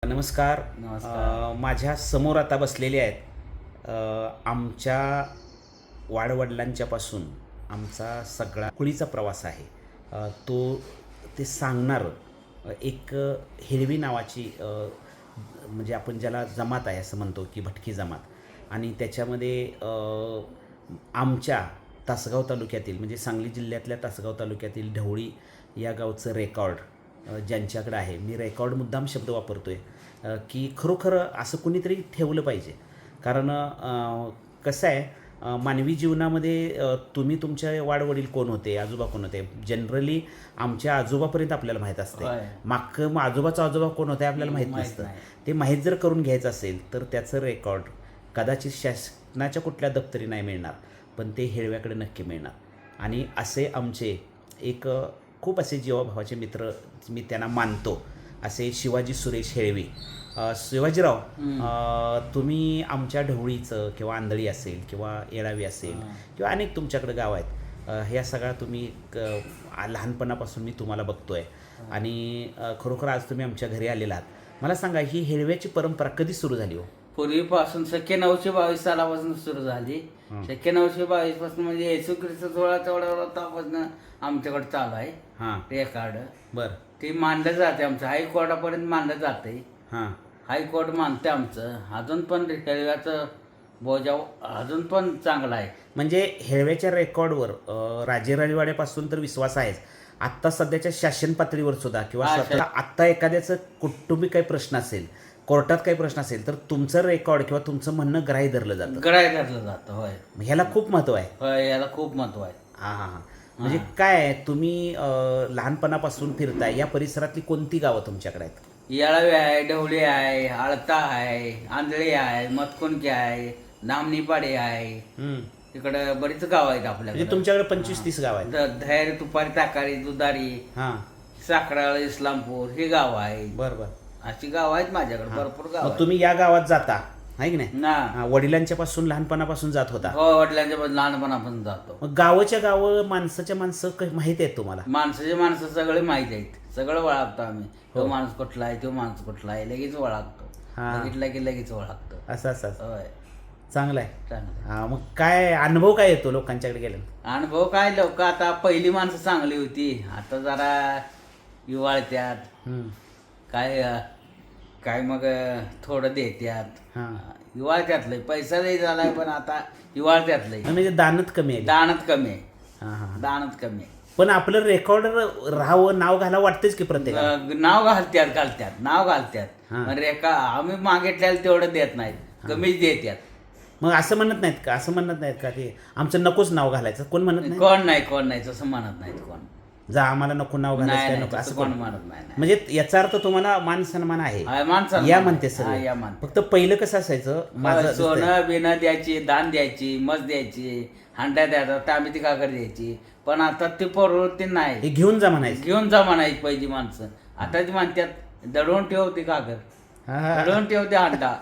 नमस्कार. माझ्या समोर आता बसलेले आहेत आमच्या वाडवडिलांच्यापासून आमचा सगळा कुळीचा प्रवास आहे. ते सांगणारं एक हिरवी नावाची म्हणजे आपण ज्याला जमात आहे असं म्हणतो की भटकी जमात. आणि त्याच्यामध्ये आमच्या तासगाव तालुक्यातील म्हणजे सांगली जिल्ह्यातल्या तासगाव तालुक्यातील ढवळी या गावचं रेकॉर्ड ज्यांच्याकडे आहे. मी रेकॉर्ड मुद्दाम शब्द वापरतो आहे की खरोखर असं कुणीतरी ठेवलं पाहिजे. कारण कसं आहे, मानवी जीवनामध्ये तुम्ही तुमचे वाडवडील कोण होते, आजोबा कोण होते, जनरली आमच्या आजोबापर्यंत आपल्याला माहीत असते. मग आजोबाचा आजोबा कोण होते आपल्याला माहीत नसतं. ते माहीत जर करून घ्यायचं असेल तर त्याचं रेकॉर्ड कदाचित शासनाच्या कुठल्या दप्तरी नाही मिळणार, पण ते हेळव्याकडे नक्की मिळणार. आणि असे आमचे एक खूप असे जीवाभावाचे मित्र मी त्यांना मानतो, असे शिवाजी सुरेश हेळवी. शिवाजीराव, तुम्ही आमच्या ढवळीचं किंवा आंधळी असेल किंवा येळावी असेल किंवा अनेक तुमच्याकडे गाव आहेत, ह्या सगळ्या तुम्ही लहानपणापासून मी तुम्हाला बघतो आहे. आणि खरोखर आज तुम्ही आमच्या घरी आलेला आहात. मला सांगा, ही हेळव्याची परंपरा कधी सुरू झाली हो? पूर्वीपासून शक्य 922 सालापासून सुरू झाली. शक्य 922 पासून म्हणजे येशू ख्रिस्त तेवढ्यापासून आमच्याकडे चालू आहे. रेकॉर्ड बरं, ते मानलं जाते. आमचं हायकोर्टापर्यंत मानलं जाते. हायकोर्ट मानते आमचं. अजून पण हेळव्याचं बोजाव अजून पण चांगला आहे. म्हणजे हेळव्याच्या रेकॉर्डवर राजेवाड्यापासून तर विश्वास आहेच. आत्ता सध्याच्या शासन पातळीवर सुद्धा किंवा आत्ता एखाद्याचं कौटुंबिक काही प्रश्न असेल, कोर्टात काही प्रश्न असेल, तर तुमचं रेकॉर्ड किंवा तुमचं म्हणणं ग्राह्य धरलं जातं. ग्राह्य धरलं जातं. होय, ह्याला खूप महत्त्व आहे. होय, याला खूप महत्त्व आहे. म्हणजे काय आहे, तुम्ही लहानपणापासून फिरताय, या परिसरातली कोणती गावं तुमच्याकडे आहेत? येळावी आहे, ढवळी आहे, आळता आहे, आंधळी आहे, मतकुणकी आहे, नामनीपाडी आहे. तिकडं बरीच गाव आहेत आपल्याकडे. म्हणजे तुमच्याकडे 25-30 गाव आहेत. धैर्य, तुपारी, ताकारी, दुधारी, साखराळ, इस्लामपूर ही गाव आहे. बरोबर, अशी गाव आहेत माझ्याकडे, भरपूर गाव. तुम्ही या गावात जाता आहे की नाही? ना, वडिलांच्या पासून लहानपणापासून जात होता? हो, वडिलांच्या लहानपणापासून जातो. मग गावाच्या गावं, माणसाच्या माणसं माहिती आहेत तुम्हाला? माणसाचे माणसं सगळे माहिती आहेत. सगळं ओळखतो आम्ही. तो माणूस कुठला आहे, तो माणूस कुठला आहे, लगेच ओळखतो. बघितला की लगेच ओळखतो. असं होय, चांगलं आहे. चांगलं. मग काय अनुभव काय येतो लोकांच्याकडे गेले? अनुभव काय, लोक आता पहिली माणसं चांगली होती, आता जरा हिवाळत्यात. काय मग थोडं देत्यात. हिवाळत्यातलं पैसा नाही झालाय, पण आता हिवाळत्यातलं म्हणजे दानत कमी आहे. दानत कमी आहे. दानत कमी आहे. पण आपलं रेकॉर्ड राहावं, नाव घाला वाटतेच की प्रत्येक नाव घालत्यात. नाव घालत्यात. रेखा आम्ही मागितल्याला तेवढं देत नाहीत, कमीच देत्यात. मग असं म्हणत नाहीत का ते आमचं नकोच नाव घालायचं? कोण म्हणत नाही? कोण नाही तसं म्हणत नाहीत. कोण जा आम्हाला नको नाव घालायचं नको असं कोण म्हणत नाही. म्हणजे याचा अर्थ तुम्हाला मान सन्मान आहे या म्हणते सर. फक्त पहिलं कसं असायचं, माझं सोनं बिनं द्यायची, दान द्यायची, मस द्यायची, हांड्या द्यायचा, तांबी काकर द्यायची. पण आता ती प्रवृत्ती नाही. घेऊन जा म्हणायचं. घेऊन जा म्हणायची पहिली माणसं. आता ती म्हणतात दडवून ठेवते काकर, दडवून ठेवते हांडा.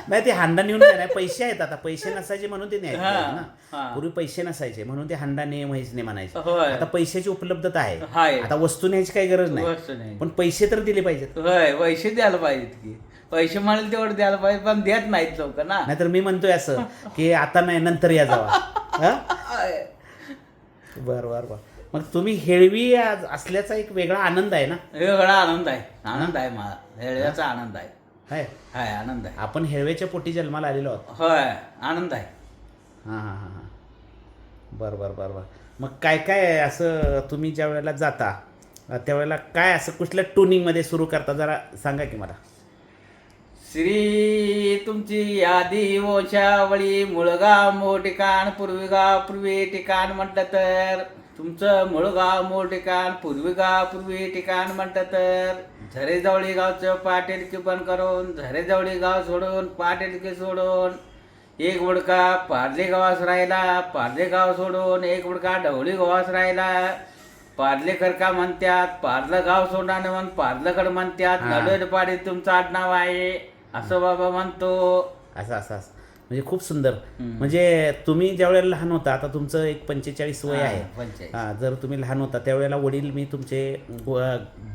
नाही, ते हांडा नेऊन नाही, पैसे आहेत. आता पैसे नसायचे म्हणून ते न्यायचे ना. पूर्वी पैसे नसायचे म्हणून ते हांडाने म्हैसने म्हणायचे. आता पैशाची उपलब्धता आहे. आता वस्तू न्यायची काही गरज नाही, पण पैसे तर दिले पाहिजेत. होय, पैसे द्यायला पाहिजेत की. पैसे म्हणाले तेवढं द्यायला पाहिजे, पण देत नाहीत लोक ना. नाहीतर मी म्हणतोय असं की आता नाही, नंतर या जावा. बरं. मग तुम्ही हेळवी असल्याचा एक वेगळा आनंद आहे ना? वेगळा आनंद आहे मला. हेळव्याचा आनंद आहे. हाय, आनंद आहे. आपण हेळव्याच्या पोटी जन्माला आलेलो आहोत. होय, आनंद आहे. बरं. मग काय असं तुम्ही ज्या वेळेला जाता त्यावेळेला काय असं कुठल्या ट्युनिंगमध्ये सुरू करता, जरा सांगा की मला. श्री तुमची यादी वंशावळी, मुळगाव मूळ ठिकाण, पूर्वी ठिकाण म्हटलं तर तुमचं मुळगाव मूळ ठिकाण, पूर्वी ठिकाण म्हटलं तर झरेजवळी गावचं पाटेलकी बंद करून, झरेजवळी गाव सोडून, पाटेलकी सोडून एक बुडका पार्ले गावास राहिला, पार्ले गाव सोडून एक बुडका ढवळी गावास राहिला. पार्लेकर का म्हणतात, पार्लं गाव सोडणार म्हणून पार्लगड म्हणतात. नडोदपाडी तुमचं आडनाव आहे असं बाबा म्हणतो. असं म्हणजे खूप सुंदर. म्हणजे तुम्ही ज्या वेळेला लहान होता, आता तुमचं एक 45 वय आहे. 45. हा, जर तुम्ही लहान होता त्यावेळेला वडील मी तुमचे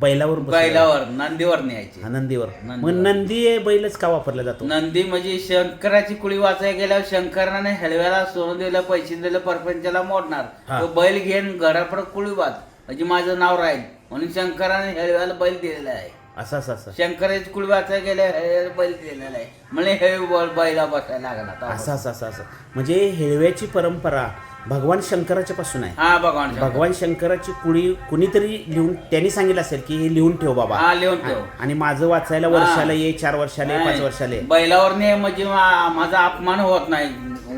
बैलावर बसवले. बैलावर नंदीवर न्यायचे. हा, नंदीवर. मग नंदी हे बैलच का वापरला जातो? नंदी म्हणजे शंकराची कुळी वाचायला गेल्यावर शंकराने हेळव्याला सोनं दिलं, पैसे दिलं, परपंचाला मोडणार. हा. तो बैल घेऊन घरापुढे कुळी वाच म्हणजे माझं नाव राहील म्हणून शंकराने हेळव्याला बैल दिलेला आहे. असं शंकराची कुळी वाचायला गेल्या हेळव्याला बैल दिलेला आहे म्हणजे हे बैला बसायला लागला. असं म्हणजे हेळव्याची परंपरा भगवान शंकराच्या पासून आहे. हा भगवान भगवान शंकराची कुळी कुणीतरी लिहून त्यांनी सांगितलं असेल की हे लिहून ठेव बाबा. हा लिहून ठेव. आणि माझं वाचायला वर्षाला ये, 4 वर्षाला ये, 5 वर्षाला ये. बैलावर नाही म्हणजे माझा अपमान होत नाही,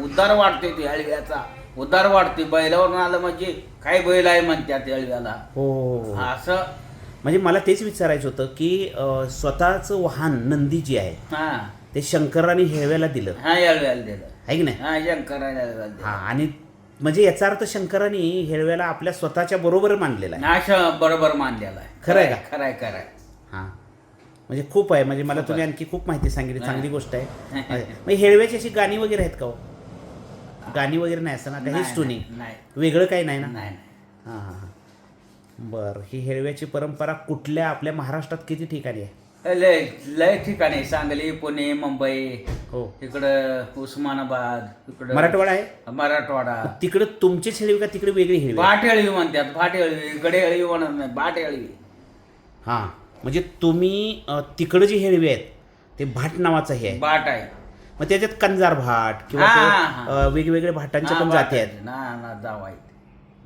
उद्धार वाढते ते हळव्याचा, उद्धार वाढते. बैलावर आलं म्हणजे काय बैल आहे म्हणतात हळव्याला. हो. असं म्हणजे मला तेच विचारायचं होतं की स्वतःचं वाहन नंदी जी आहे हा ते शंकराने हेळव्याला दिलं हा हळव्याला दिलं. आहे की नाही? हा शंकराने हळव्याला दिलं. हा, आणि म्हणजे याचा अर्थ शंकराने हेळव्याला आपल्या स्वतःच्या बरोबर मानलेला आहे. हा बरोबर मानलेला आहे. खरं आहे का? खरंय. हा, म्हणजे खूप आहे. म्हणजे मला तुम्ही आणखी खूप माहिती सांगितली, चांगली गोष्ट आहे. मग हेळव्याची अशी गाणी वगैरे आहेत का हो? गाणी वगैरे नाही असं ना, काहीच टुनिंग नाही वेगळं काही नाही ना? नाही. हां. बरं, ही हेळव्याची परंपरा कुठल्या आपल्या महाराष्ट्रात किती ठिकाणी आहे? लय लय ठिकाणी, सांगली, पुणे, मुंबई, हो. इकडं उस्मानाबाद, इकडं मराठवाडा आहे. मराठवाडा. तिकडे तुमचीच हेळवी का तिकडे वेगळी हेळवी? भाट हेळवी म्हणतात. भाट हेळवी, गडे हेळवी म्हणत नाही, भाट हेळवी. हां, म्हणजे तुम्ही तिकडे जी हेळवी आहेत ते भाट नावाचं हे आहे. भाट आहे. मग त्याच्यात कंजार भाट किंवा वेगवेगळे भाटांच्या पण जाती आहेत. ना जाव आहेत.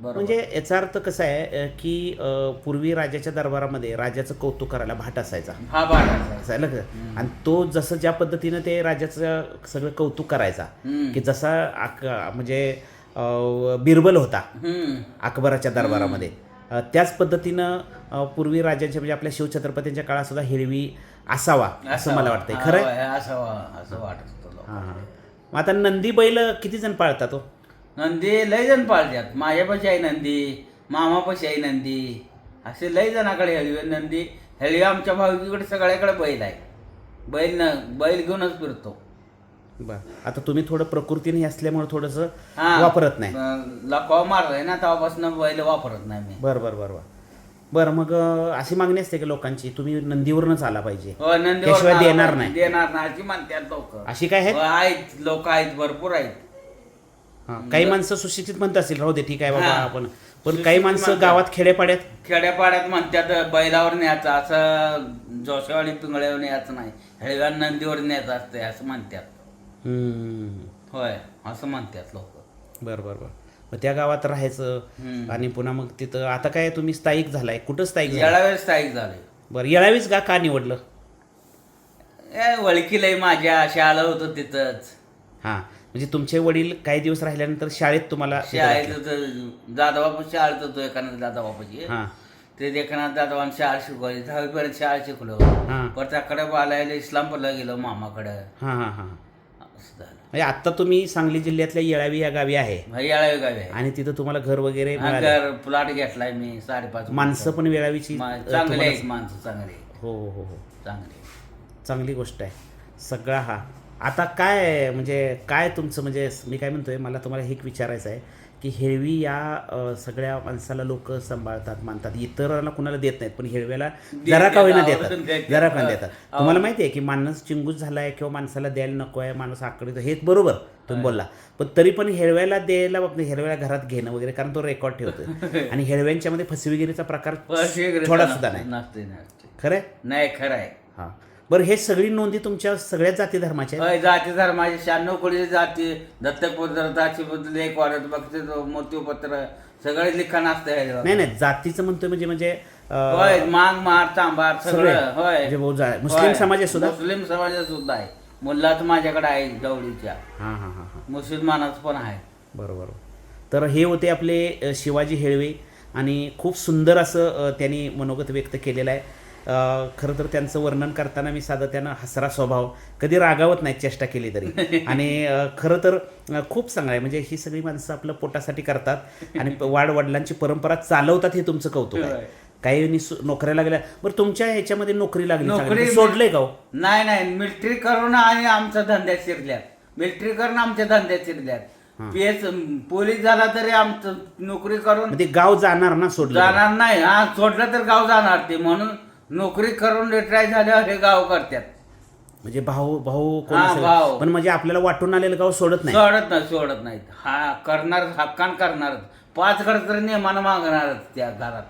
बरोबर. म्हणजे याचा अर्थ कसा आहे की पूर्वी राजाच्या दरबारामध्ये राजाचं कौतुक करायला भाट असायचा. हा भाट असायचा. असायला का? आणि तो जसं ज्या पद्धतीनं ते राजाचं सगळं कौतुक करायचा की जसा म्हणजे बिरबल होता अकबराच्या दरबारामध्ये, त्याच पद्धतीनं पूर्वी राजांच्या म्हणजे आपल्या शिवछत्रपतींच्या काळात सुद्धा हेळवी असावा असं मला वाटतंय. खरं आहे? असं वाटत होतं. हां. मग आता नंदी बैल किती जण पाळतात तो? नंदी लय जण पाळतात. माझ्यापाशी आहे नंदी, मामापाशी आहे नंदी, असे लय जणाकडे हेळवी नंदी. हेळवी आमच्या भाऊकीकडे सगळ्याकडे बैल आहे. बैल घेऊनच फिरतो. बरं, आता तुम्ही थोडं प्रकृतीने असल्यामुळे थोडंसं हा. वापरत नाही. लकवा मारलाय ना तेव्हापासून बैल वापरत नाही मी. बरं, मग अशी मागणी असते की लोकांची तुम्ही नंदीवरूनच आला पाहिजे, हो, नंदीवर त्याशिवाय नारळ देणार नाही. देणार नाही अशी म्हणतात लोक. अशी काय आहेत? आहेत लोक, आहेत भरपूर आहेत. काही माणसं सुशिक्षित म्हणत असतील राहू दे ठीक आहे बाबा हा. आपण, पण काही माणसं गावात खेड्यापाड्यात म्हणतात बैलावर न्यायचं, असं जोशवाडी पिंगळ्यावर न्यायचं नाही, हेळव्या नंदीवर न्यायचं असते असं म्हणतात. होय, असं म्हणतात लोक. बरं. मग त्या गावात राहायचं आणि पुन्हा मग तिथं आता काय तुम्ही स्थायिक झालाय? कुठं स्थायिक झालाय? येळावेळी स्थायिक झाले. बरं, येळावीच का निवडलं? वळखी लई माझ्या शाळा होतो तिथंच. हां, म्हणजे तुमचे वडील काही दिवस राहिल्यानंतर शाळेत तुम्हाला शाळेत दादाबापू शाळेत होतो एखादा दादाबापाची. हां ते एखादा दादाबान शाळा शिकवली, 10वीपर्यंत शाळा शिकलो. हां परत त्याकडे बालायला इस्लामपूरला गेलो मामाकडे. हां असं झालं. म्हणजे आता तुम्ही सांगली जिल्ह्यातल्या येळावी या गावी आहे येळावी गावी आहे. आणि तिथं तुम्हाला घर वगैरे हा, मिळालं. घर प्लॉट घेतलाय मी 5.5. माणसं पण वेळावीची चांगले आहेत, माणसं चांगली. हो चांगली चांगली गोष्ट आहे सगळा. हा, आता काय म्हणजे काय तुमचं म्हणजे मी काय म्हणतोय, मला तुम्हाला हे विचारायचं आहे की हेळवी या सगळ्या माणसाला लोक सांभाळतात, मानतात, इतरांना कुणाला देत नाहीत, पण हेळव्याला जरा का होईना देतात. तुम्हाला माहिती आहे की माणूस चिंगूस झालाय किंवा माणसाला द्यायला नको आहे, माणूस आकडे, हे बरोबर तुम्ही बोलला, पण तरी पण हेळव्याला द्यायला हेळव्याला घरात घेणं वगैरे, कारण तो रेकॉर्ड ठेवतो आणि हेळव्यांच्या मध्ये फसवेगिरीचा प्रकार थोडा सुद्धा नाही. खरंय? नाही, खरं आहे. हां, बरं, हे सगळी नोंदी तुमच्या सगळ्याच जाती धर्माच्या आहेत? जाती धर्माचे 96 कोळी जाती, दत्तकपत्र, दाचीपत्र, लेख वारत, बघते मृत्यूपत्र, सगळे लिखाण असतं. नाही, जातीचं म्हणतोय म्हणजे होय, मांग मार चांभार सगळं. होय, मुस्लिम समाजात सुद्धा? मुस्लिम समाजात सुद्धा आहे. मुल्लाच माझ्याकडे आहे जवळीच्या. हां मुसलमानाचं पण आहे. बरोबर. तर हे होते आपले शिवाजी हेळवे आणि खूप सुंदर असं त्यांनी मनोगत व्यक्त केलेलं आहे. खरं तर त्यांचं वर्णन करताना मी साधं त्यानं हसरा स्वभाव, कधी रागावत नाही चेष्टा केली तरी, आणि खरं तर खूप चांगलं आहे. म्हणजे ही सगळी माणसं आपलं पोटासाठी करतात आणि वडिलांची परंपरा चालवतात, हे तुमचं कौतुक आहे. काही नोकऱ्याला गेल्या, बरं तुमच्या ह्याच्यामध्ये नोकरी लागली, सोडलंय का? नाही, मिलिटरी करून आणि आमचा धंद्यात शिरल्यात. मिलिटरी करून आमच्या धंद्यात शिरल्यात पीएस पोलीस झाला तरी आमचं नोकरी करून म्हणजे गाव जाणार ना सोडलं जाणार नाही. हा सोडलं तर गाव जाणार ते, म्हणून नोकरी करून रिटायर झाल्यावर हे गाव करतात. म्हणजे भाऊ भाऊ कोण हा, असेल, भाऊ. पण म्हणजे आपल्याला वाटून आलेलं गाव सोडत नाही. सोडत नाहीत. हा करणार, हक्कान करणारच. 5 घर तर नियमानं मागणारच त्या घरात.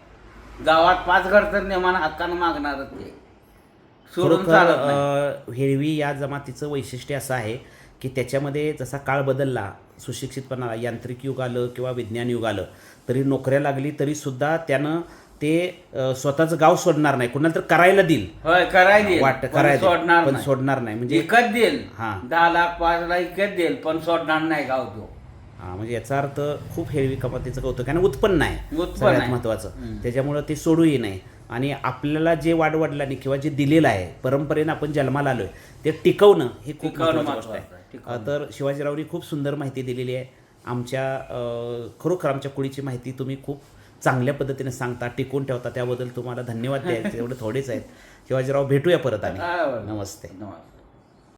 गावात 5 घर तर नियमानं हक्कानं मागणारच ते, सोडून चालत नाही. हेळवी या जमातीचं वैशिष्ट्य असं आहे की त्याच्यामध्ये जसा काळ बदलला, सुशिक्षितपणा, यांत्रिक युग आलं किंवा विज्ञान युग आलं, तरी नोकऱ्या लागली तरी सुद्धा त्यानं ते स्वतःचं गाव सोडणार नाही, कुणाला तर करायला देईल, होय करायला वाट देईल, करायला सोडणार पण नाही. सोडणार नाही. म्हणजे विकत देईल, हा. 10 लाख 5 लाख विकत देईल, पण सोडणार नाही गाव तो. हा, म्हणजे याचा अर्थ खूप हेळवी कमातीचं कौतुक आहे आणि उत्पन्न आहे उत्पन्न सगळ्यात आहे. महत्त्वाचं. त्याच्यामुळं ते सोडूही नाही. आणि आपल्याला जे वाडवडिलांनी किंवा जे दिलेलं आहे, परंपरेनं आपण जन्माला आलोय, ते टिकवणं ही खूप टिकवणं महत्त्वाची गोष्ट महत्त्वाचं आहे, आहे. टिकवणं. तर शिवाजीरावनी खूप सुंदर माहिती दिलेली आहे. खरोखर आमच्या कुळीची माहिती तुम्ही खूप चांगल्या पद्धतीने सांगता, टिकवून ठेवता, त्याबद्दल तुम्हाला धन्यवाद द्यायचे. एवढे थोडेच आहेत. शिवाजीराव, भेटूया परत आणि हा, बरं. नमस्ते. नमस्ते.